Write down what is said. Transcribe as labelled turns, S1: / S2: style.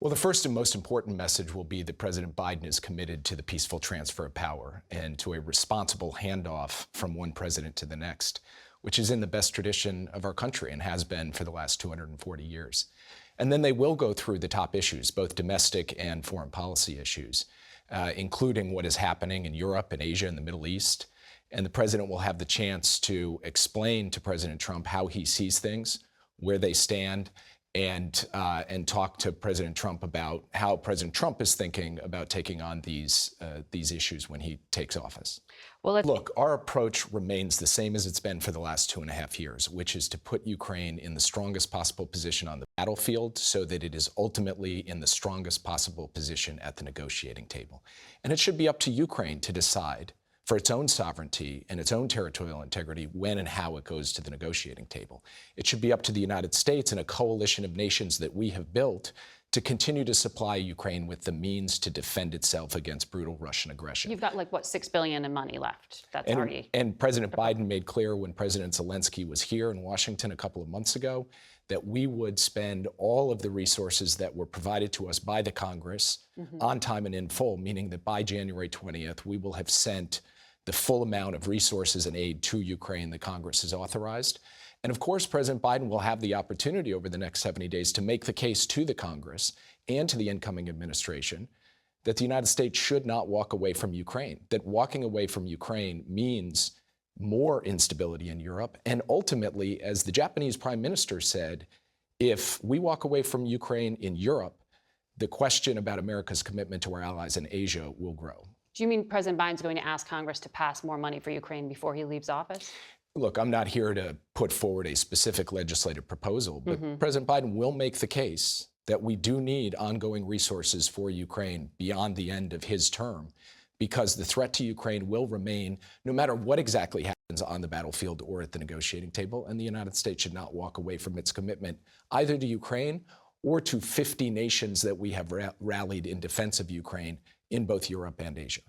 S1: Well, the first and most important message will be that President Biden is committed to the peaceful transfer of power and to a responsible handoff from one president to the next, which is in the best tradition of our country and has been for the last 240 years. And then they will go through the top issues, both domestic and foreign policy issues, including what is happening in Europe and Asia and the Middle East. And the president will have the chance to explain to President Trump how he sees things, where they stand, and talk to President Trump about how President Trump is thinking about taking on these issues when he takes office. Well, look, our approach remains the same as it's been for the last 2.5 years, which is to put Ukraine in the strongest possible position on the battlefield so that it is ultimately in the strongest possible position at the negotiating table. And it should be up to Ukraine to decide for its own sovereignty and its own territorial integrity when and how it goes to the negotiating table. It should be up to the United States and a coalition of nations that we have built to continue to supply Ukraine with the means to defend itself against brutal Russian aggression.
S2: You've got $6 billion in money left. That's already.
S1: And President Biden made clear when President Zelensky was here in Washington a couple of months ago that we would spend all of the resources that were provided to us by the Congress on time and in full, meaning that by January 20th, we will have sent the full amount of resources and aid to Ukraine the Congress has authorized. And of course, President Biden will have the opportunity over the next 70 days to make the case to the Congress and to the incoming administration that the United States should not walk away from Ukraine, that walking away from Ukraine means more instability in Europe. And ultimately, as the Japanese prime minister said, if we walk away from Ukraine in Europe, the question about America's commitment to our allies in Asia will grow.
S2: Do you mean President Biden's going to ask Congress to pass more money for Ukraine before he leaves office?
S1: Look, I'm not here to put forward a specific legislative proposal, but President Biden will make the case that we do need ongoing resources for Ukraine beyond the end of his term, because the threat to Ukraine will remain no matter what exactly happens on the battlefield or at the negotiating table, and the United States should not walk away from its commitment either to Ukraine or to 50 nations that we have rallied in defense of Ukraine in both Europe and Asia.